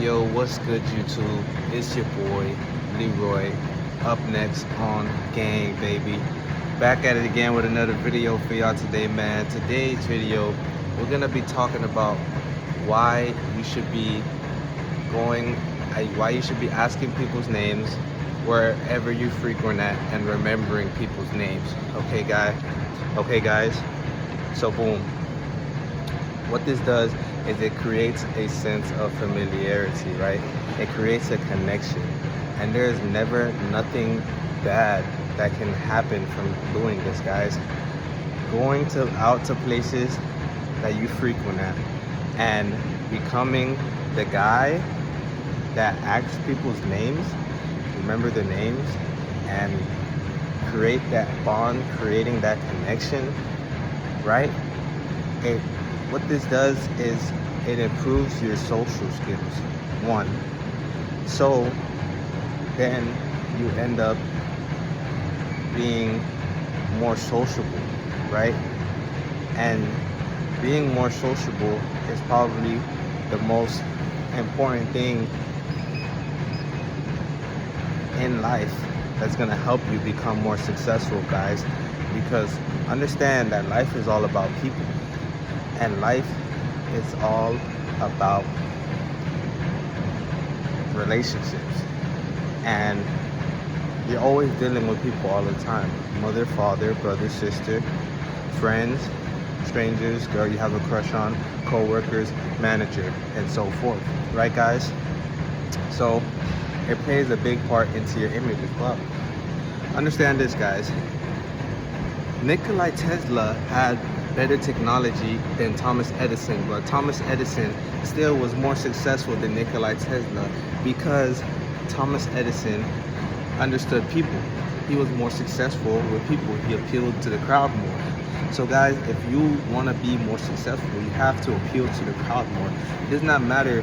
Yo, what's good, YouTube? It's your boy, Leroy, up next on Gang, baby. Back at it again with another video for y'all today, man. Today's video, we're gonna be talking about why you should be why you should be asking people's names wherever you frequent at and remembering people's names. Okay, guys. So, boom. What this does is it creates a sense of familiarity, right? It creates a connection, and there's never nothing bad that can happen from doing this, guys. Going out to places that you frequent at and becoming the guy that asks people's names, remember their names, and create that bond, creating that connection, right? What this does is it improves your social skills, one. So then you end up being more sociable, right? And being more sociable is probably the most important thing in life that's gonna help you become more successful, guys. Because understand that life is all about people. And life is all about relationships. And you're always dealing with people all the time. Mother, father, brother, sister, friends, strangers, girl you have a crush on, co-workers, manager, and so forth. Right, guys? So it plays a big part into your image as well. Understand this, guys. Nikola Tesla had better technology than Thomas Edison, but Thomas Edison still was more successful than Nikola Tesla because Thomas Edison understood people. He was more successful with people. He appealed to the crowd more. So guys, if you want to be more successful, you have to appeal to the crowd more. It does not matter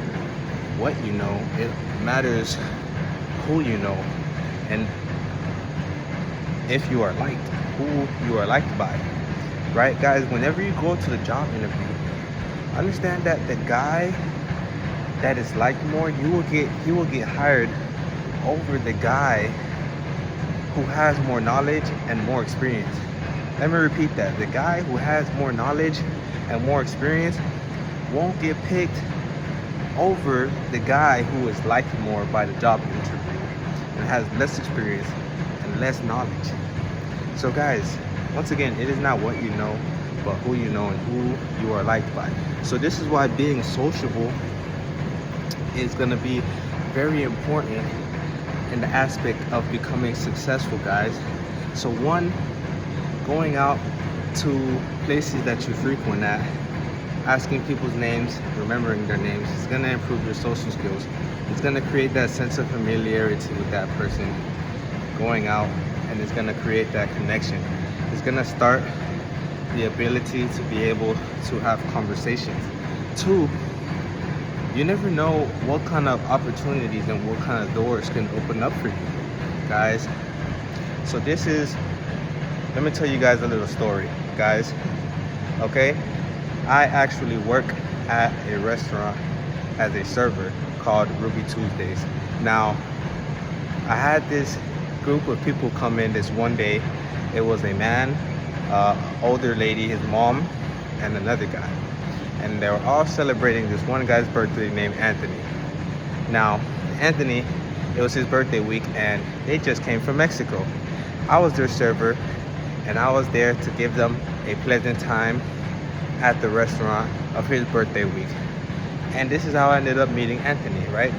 what you know, it matters who you know and if you are liked, who you are liked by. Right, guys, whenever you go to the job interview, understand that the guy that is liked more, he will get hired over the guy who has more knowledge and more experience. Let me repeat that. The guy who has more knowledge and more experience won't get picked over the guy who is liked more by the job interview and has less experience and less knowledge. So guys, once again, it is not what you know, but who you know and who you are liked by. So this is why being sociable is going to be very important in the aspect of becoming successful, guys. So one, going out to places that you frequent at, asking people's names, remembering their names, is going to improve your social skills. It's going to create that sense of familiarity with that person going out, and it's going to create that connection. It's gonna start the ability to be able to have conversations. Two, you never know what kind of opportunities and what kind of doors can open up for you, guys. So let me tell you guys a little story, guys. Okay, I actually work at a restaurant as a server called Ruby Tuesdays. Now, I had this group of people come in this one day. It was a man, older lady, his mom, and another guy. And they were all celebrating this one guy's birthday named Anthony. Now, Anthony, it was his birthday week, and they just came from Mexico. I was their server, and I was there to give them a pleasant time at the restaurant of his birthday week. And this is how I ended up meeting Anthony, right?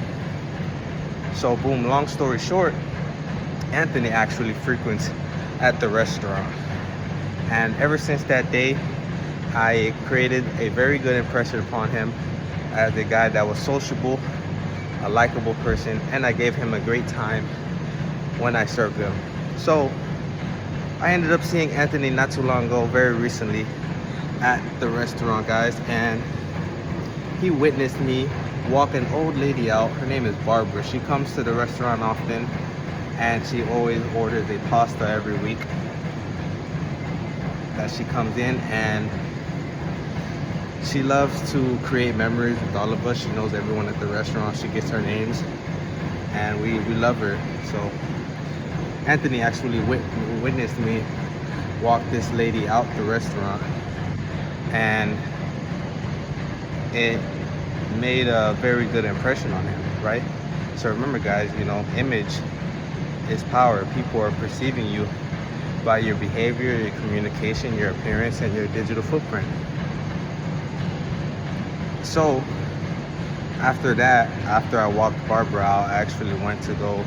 So, boom, long story short, Anthony actually frequents at the restaurant, and ever since that day I created a very good impression upon him as a guy that was sociable, a likable person, and I gave him a great time when I served him. So I ended up seeing Anthony not too long ago, very recently, at the restaurant, guys, and he witnessed me walk an old lady out. Her name is Barbara. She comes to the restaurant often, and she always orders a pasta every week that she comes in, and She loves to create memories with all of us. She knows everyone at the restaurant. She gets our names, and we love her. So Anthony actually witnessed me walk this lady out the restaurant, and it made a very good impression on him, right? So remember, guys, image is power. People are perceiving you by your behavior, your communication, your appearance, and your digital footprint. So after that, after I walked Barbara out, I actually went to go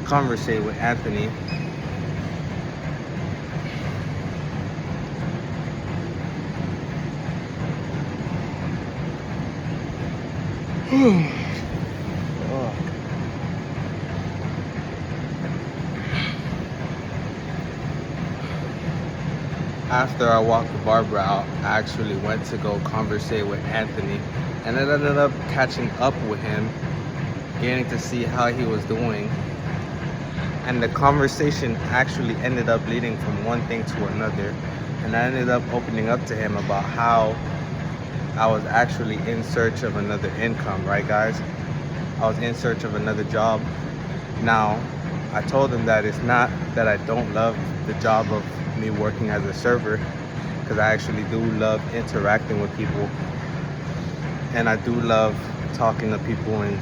conversate with Anthony. After I walked Barbara out, I actually went to go conversate with Anthony, and I ended up catching up with him, getting to see how he was doing. And the conversation actually ended up leading from one thing to another, and I ended up opening up to him about how I was actually in search of another income, right, guys? I was in search of another job. Now, I told him that it's not that I don't love the job of me working as a server, because I actually do love interacting with people, and I do love talking to people and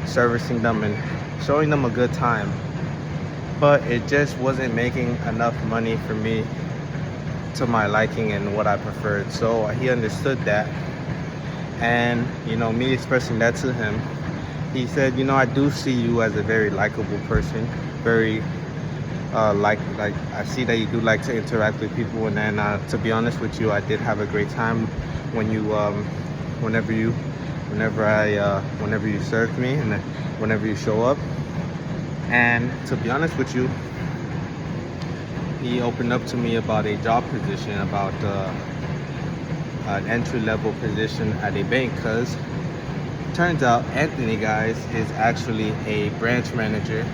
servicing them and showing them a good time. But it just wasn't making enough money for me to my liking and what I preferred. So he understood that, and me expressing that to him, he said, I do see you as a very likable person, very like I see that you do like to interact with people. And then to be honest with you, I did have a great time when you whenever you served me, and whenever you show up. And to be honest with you, he opened up to me about a job position, about an entry-level position at a bank, because turns out Anthony, guys, is actually a branch manager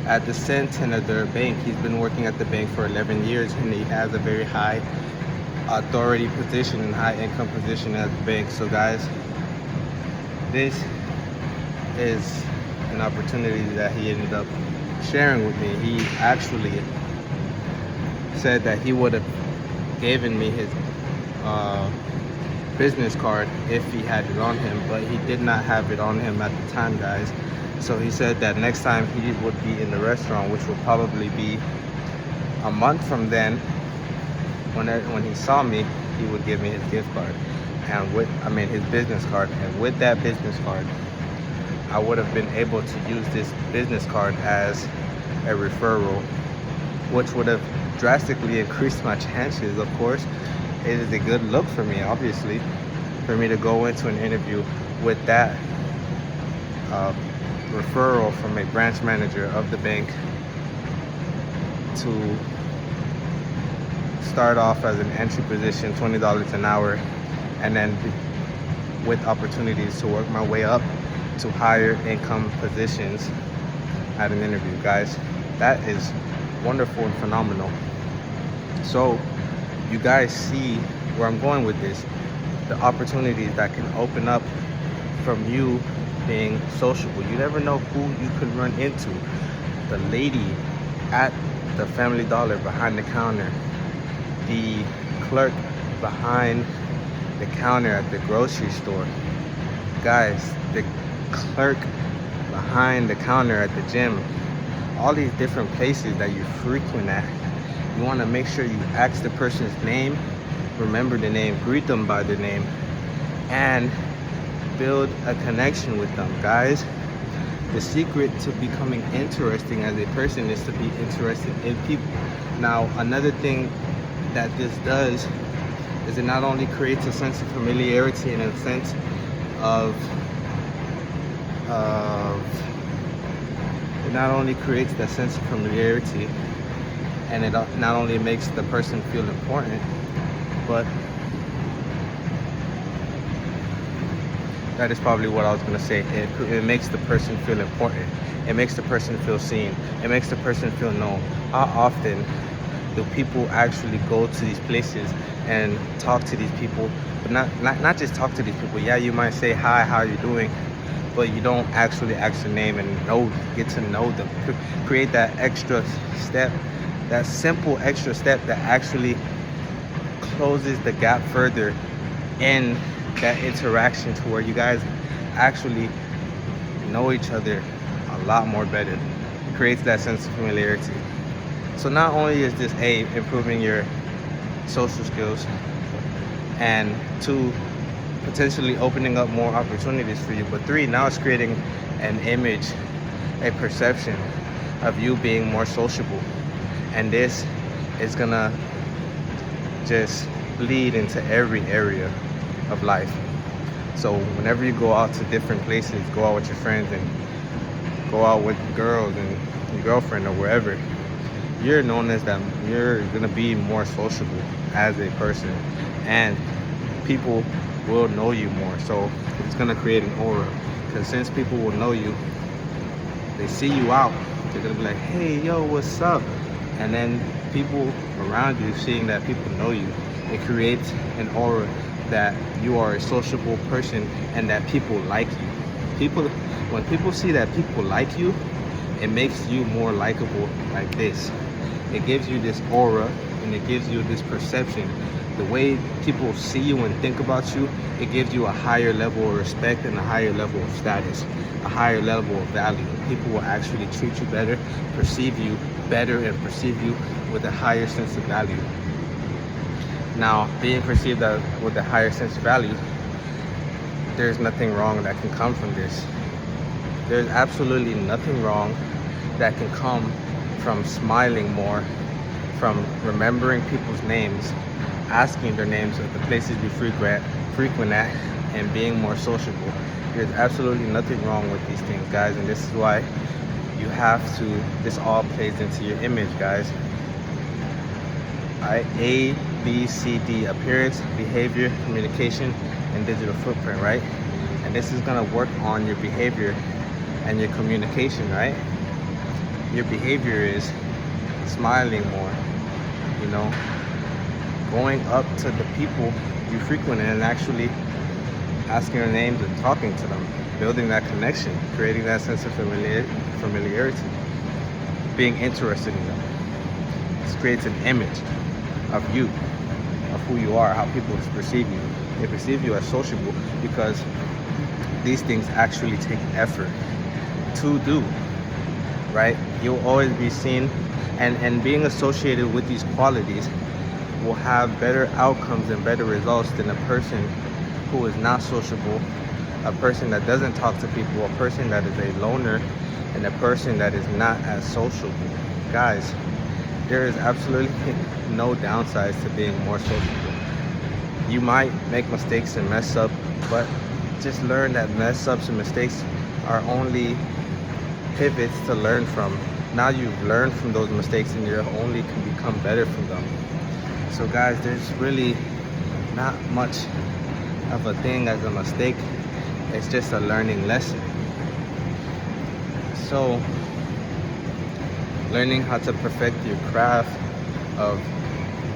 at the Santander Bank. He's been working at the bank for 11 years, and he has a very high authority position and high income position at the bank. So guys, this is an opportunity that he ended up sharing with me. He actually said that he would have given me his business card if he had it on him, but he did not have it on him at the time, guys. So he said that next time he would be in the restaurant, which will probably be a month from then, when he saw me, he would give me his gift card, and his business card. And with that business card, I would have been able to use this business card as a referral, which would have drastically increased my chances. Of course, it is a good look for me, obviously, for me to go into an interview with that referral from a branch manager of the bank, to start off as an entry position, $20 an hour, and then with opportunities to work my way up to higher income positions at an interview. Guys, that is wonderful and phenomenal. So you guys see where I'm going with this, the opportunities that can open up from you being sociable. You never know who you could run into. The lady at the Family Dollar behind the counter, the clerk behind the counter at the grocery store, guys, the clerk behind the counter at the gym, all these different places that you frequent at. You want to make sure you ask the person's name, remember the name, greet them by their name, and build a connection with them, guys. The secret to becoming interesting as a person is to be interested in people. Now, another thing that this does is it not only creates a sense of familiarity and a sense of it not only creates that sense of familiarity, and it not only makes the person feel important, but that is probably what I was going to say. It makes the person feel important. It makes the person feel seen. It makes the person feel known. How often Do people actually go to these places and talk to these people? But not just talk to these people. Yeah, you might say hi, how you doing, but you don't actually ask their name and get to know them. Create that extra step, that simple extra step that actually closes the gap further in that interaction to where you guys actually know each other a lot more better. It creates that sense of familiarity. So not only is this improving your social skills, and 2, potentially opening up more opportunities for you, but 3, now it's creating an image, a perception of you being more sociable. And this is gonna just bleed into every area of life. So whenever you go out to different places, go out with your friends and go out with girls and your girlfriend or wherever, you're known as that. You're gonna be more sociable as a person, and people will know you more. So it's gonna create an aura, because since people will know you, they see you out, they're gonna be like, hey, yo, what's up? And then people around you seeing that people know you, it creates an aura that you are a sociable person and that people like you. When people see that people like you, it makes you more likable. Like this, it gives you this aura and it gives you this perception. The way people see you and think about you, it gives you a higher level of respect and a higher level of status, a higher level of value. People will actually treat you better, perceive you better, and perceive you with a higher sense of value. Now, being perceived with a higher sense of value, there's nothing wrong that can come from this. There's absolutely nothing wrong that can come from smiling more, from remembering people's names, asking their names at the places you frequent at, and being more sociable. There's absolutely nothing wrong with these things, guys, and this is why you have to, this all plays into your image, guys. Alright, A, B, C, D, appearance, behavior, communication, and digital footprint, right? And this is gonna work on your behavior and your communication, right? Your behavior is smiling more, you know, going up to the people you frequent and actually asking their names and talking to them, building that connection, creating that sense of familiarity, being interested in them. This creates an image of you, of who you are, how people perceive you. They perceive you as sociable because these things actually take effort to do, right? You'll always be seen, and being associated with these qualities will have better outcomes and better results than a person who is not sociable, a person that doesn't talk to people, a person that is a loner, and a person that is not as sociable. Guys, there is absolutely no downsides to being more sociable. You might make mistakes and mess up, but just learn that mess ups and mistakes are only pivots to learn from. Now you've learned from those mistakes and you only can become better from them. So guys, there's really not much of a thing as a mistake. It's just a learning lesson. So learning how to perfect your craft of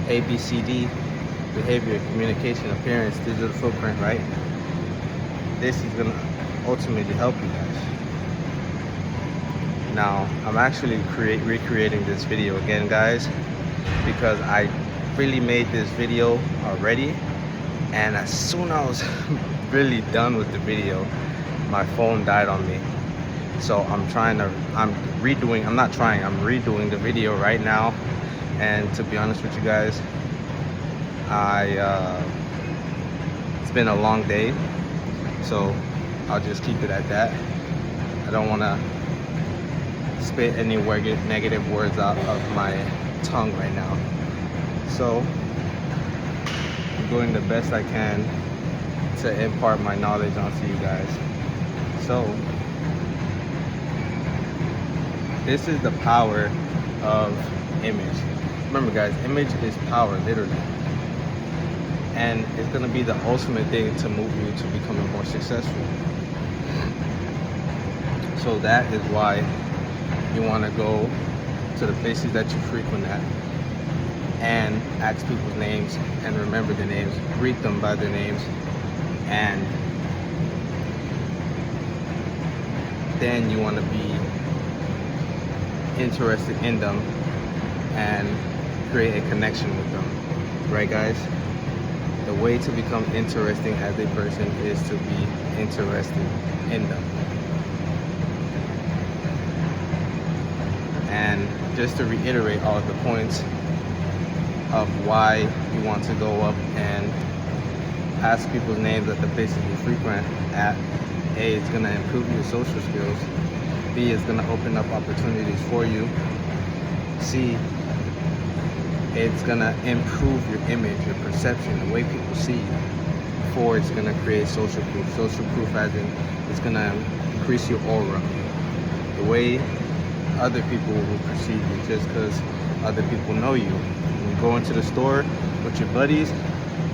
ABCD, behavior, communication, appearance, digital footprint, right? This is gonna ultimately help you guys. Now, I'm actually recreating this video again, guys, because I really made this video already, and as soon as I was really done with the video, my phone died on me. So I'm redoing the video right now. And to be honest with you guys, it's been a long day, so I'll just keep it at that. I don't want to spit any negative words out of my tongue right now. So I'm doing the best I can to impart my knowledge onto you guys. So this is the power of image. Remember guys, image is power, literally. And it's gonna be the ultimate thing to move you to becoming more successful. So that is why you wanna go to the places that you frequent at. and ask people's names and remember the names, greet them by their names, and then you want to be interested in them and create a connection with them, right guys? The way to become interesting as a person is to be interested in them. And just to reiterate all of the points of why you want to go up and ask people's names at the places you frequent at. A, it's going to improve your social skills. B, it's going to open up opportunities for you. C, it's going to improve your image, your perception, the way people see you. 4, it's going to create social proof. Social proof as in it's going to increase your aura. The way other people will perceive you just because other people know you. When you go into the store with your buddies,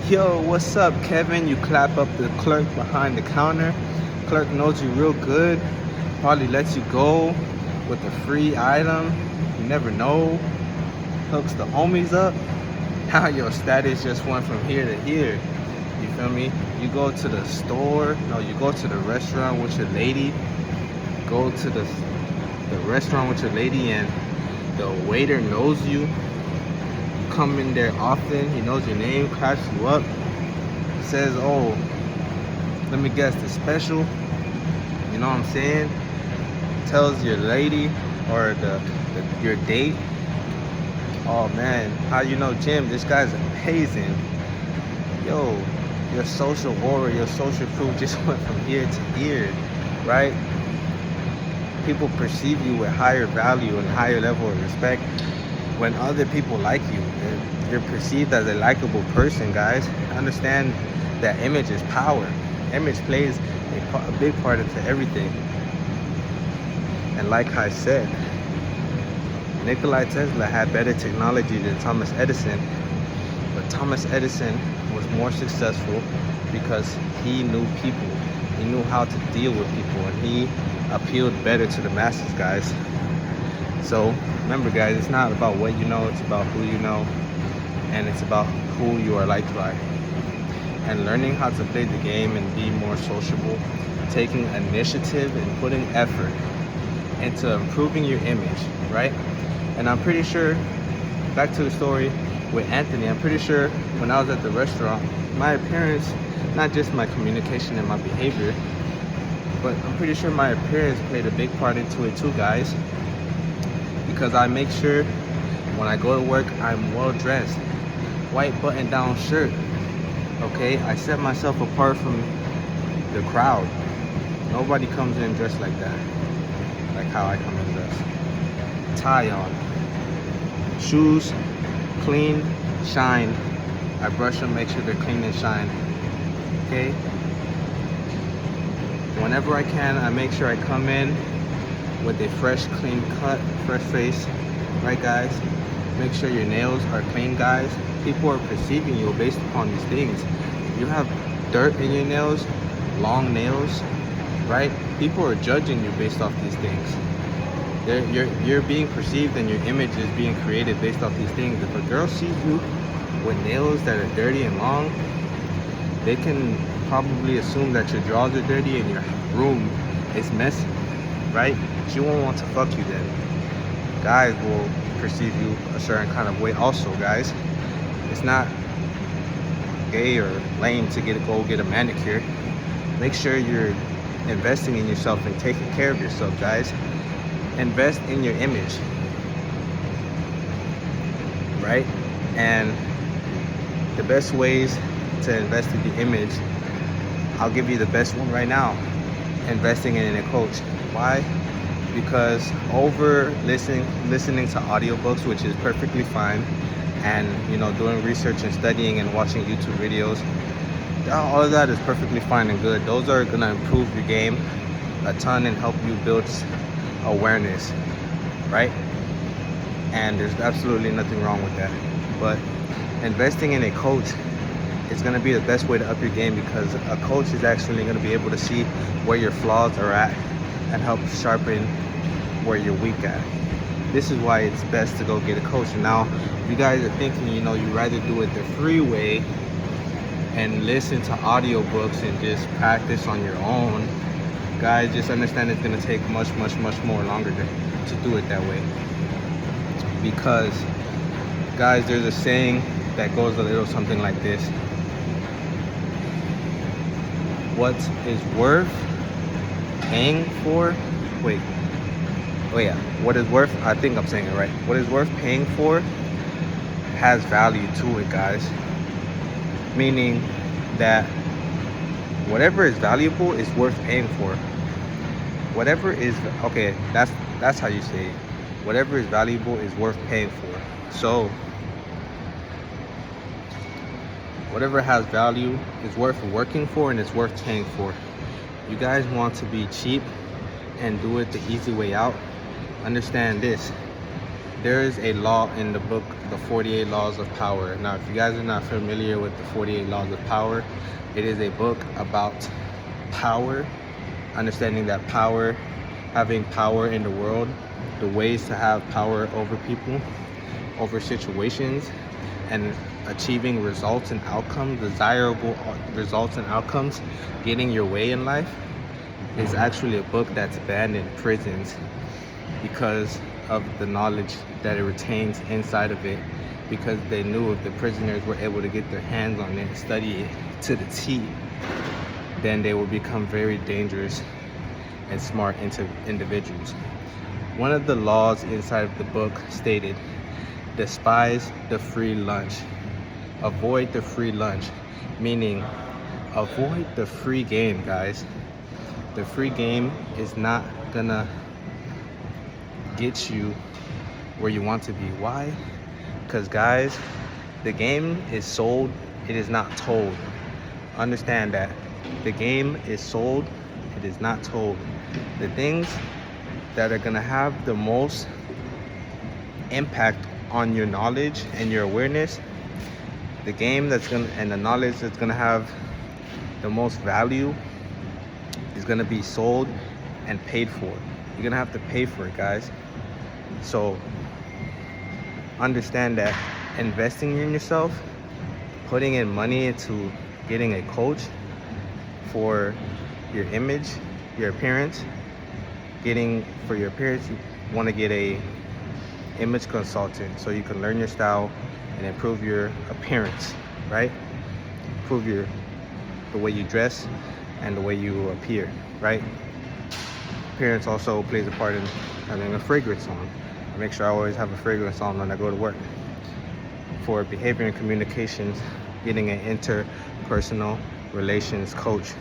yo, what's up, Kevin? You clap up the clerk behind the counter. Clerk knows you real good, probably lets you go with a free item. You never know. Hooks the homies up. How your status just went from here to here. You feel me? You go to the store, no, you go to the restaurant with your lady. Go to the restaurant with your lady and the waiter knows you. You come in there often, he knows your name, claps you up, says, oh, let me guess, the special, you know what I'm saying? Tells your lady or your date, oh man, how you know Jim, this guy's amazing. Yo, your social aura, your social proof just went from here to here, right? People perceive you with higher value and higher level of respect when other people like you. You're perceived as a likable person, guys. Understand that image is power. Image plays a big part into everything. And like I said, Nikola Tesla had better technology than Thomas Edison, but Thomas Edison was more successful because he knew people. He knew how to deal with people, and he appealed better to the masses, guys. So remember, guys, it's not about what you know, it's about who you know, and it's about who you are liked by. And learning how to play the game and be more sociable, taking initiative and putting effort into improving your image, right? And I'm pretty sure, back to the story with Anthony, I'm pretty sure when I was at the restaurant, my appearance, not just my communication and my behavior, but I'm pretty sure my appearance played a big part into it too, guys. Because I make sure when I go to work, I'm well dressed. White button down shirt, okay? I set myself apart from the crowd. Nobody comes in dressed like that, like how I come in dressed. Tie on. Shoes, clean, shine. I brush them, make sure they're clean and shine, okay? Whenever I can, I make sure I come in with a fresh, clean cut, fresh face, right guys? Make sure your nails are clean, guys. People are perceiving you based upon these things. You have dirt in your nails, long nails, right? People are judging you based off these things. You're being perceived and your image is being created based off these things. If a girl sees you with nails that are dirty and long, they can probably assume that your drawers are dirty and your room is messy, right? She won't want to fuck you then. Guys will perceive you a certain kind of way also, guys. It's not gay or lame to go get a manicure. Make sure you're investing in yourself and taking care of yourself, guys. Invest in your image, right? And the best ways to invest in the image, I'll give you the best one right now. Investing in a coach. Why? Because over listening to audiobooks, which is perfectly fine, and doing research and studying and watching YouTube videos, all of that is perfectly fine and good. Those are gonna improve your game a ton and help you build awareness, right? And there's absolutely nothing wrong with that. But investing in a coach is going to be the best way to up your game, because a coach is actually going to be able to see where your flaws are at and help sharpen where you're weak at. This is why it's best to go get a coach. And now, if you guys are thinking, you know, you'd rather do it the free way and listen to audiobooks and just practice on your own, guys, just understand it's going to take much more longer to do it that way. Because, guys, there's a saying that goes a little something like this: what is worth paying for, what is worth, I think I'm saying it right, what is worth paying for has value to it, guys. Meaning that whatever is valuable is worth paying for. Whatever is, okay, that's how you say it. Whatever is valuable is worth paying for. So whatever has value is worth working for, and it's worth paying for. You guys want to be cheap and do it the easy way out? Understand this: there is a law in the book, The 48 Laws of Power. Now, if you guys are not familiar with the 48 Laws of Power, it is a book about power, understanding that power, having power in the world, the ways to have power over people, over situations, and achieving results and outcomes, desirable results and outcomes, getting your way in life. Is actually a book that's banned in prisons because of the knowledge that it retains inside of it, because they knew if the prisoners were able to get their hands on it and study it to the T, then they will become very dangerous and smart individuals. One of the laws inside of the book stated, despise the free lunch. Avoid the free lunch, meaning avoid the free game, guys. The free game is not gonna get you where you want to be. Why? Because, guys, the game is sold, it is not told. Understand that. The game is sold, it is not told. The things that are gonna have the most impact on your knowledge and your awareness, the game that's gonna, and the knowledge that's gonna have the most value, is gonna be sold and paid for. You're gonna have to pay for it, guys. So understand that investing in yourself, putting in money into getting a coach for your image, your appearance, for your appearance, you want to get a image consultant so you can learn your style and improve your appearance, right? Improve the way you dress and the way you appear, right? Appearance also plays a part in having a fragrance on. I make sure I always have a fragrance on when I go to work. For behavior and communications, getting an interpersonal relations coach,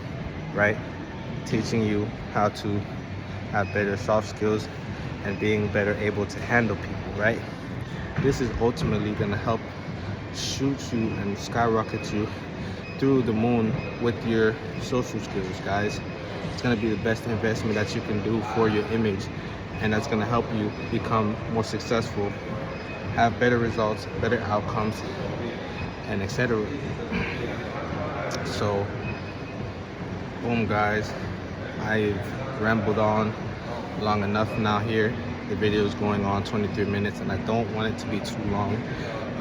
right? Teaching you how to have better soft skills and being better able to handle people, right? This is ultimately gonna help shoot you and skyrocket you through the moon with your social skills, guys. It's gonna be the best investment that you can do for your image, and that's gonna help you become more successful, have better results, better outcomes, and etc. So, boom, guys, I've rambled on long enough now here. The video is going on 23 minutes, and I don't want it to be too long.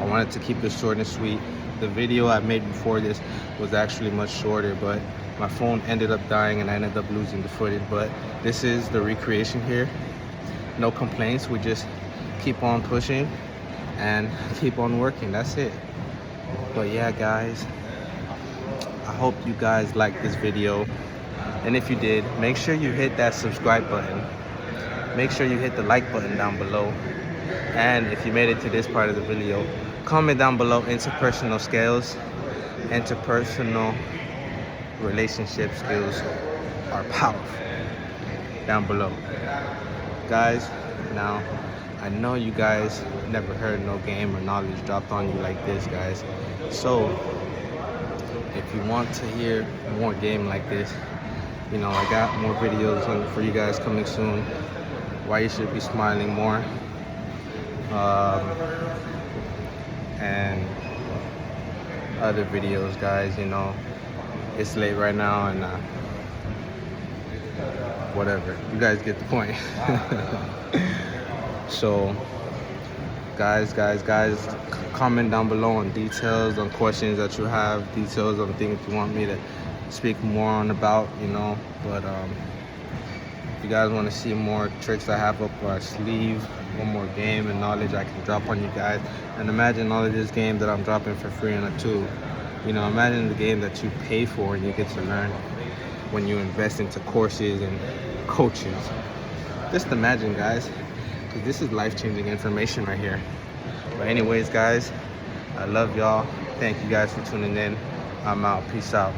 I wanted to keep it short and sweet. The video I made before this was actually much shorter, but my phone ended up dying and I ended up losing the footage. But this is the recreation here. No complaints. We just keep on pushing and keep on working. That's it. But yeah, guys, I hope you guys liked this video. And if you did, make sure you hit that subscribe button. Make sure you hit the like button down below. And if you made it to this part of the video, comment down below interpersonal skills. Interpersonal relationship skills are powerful down below. Guys, now I know you guys never heard no game or knowledge dropped on you like this, guys. So if you want to hear more game like this, you know, I got more videos for you guys coming soon. Why you should be smiling more, and other videos, guys. You know, it's late right now, and whatever, you guys get the point. So guys, comment down below on details, on questions that you have, details on things you want me to speak more on about, you know. But if you guys want to see more tricks I have up our sleeve, one more game and knowledge I can drop on you guys, and imagine all of this game that I'm dropping for free on a tube. You know, imagine the game that you pay for and you get to learn when you invest into courses and coaches. Just imagine, guys, because this is life-changing information right here. But anyways, guys, I love y'all. Thank you guys for tuning in. I'm out. Peace out.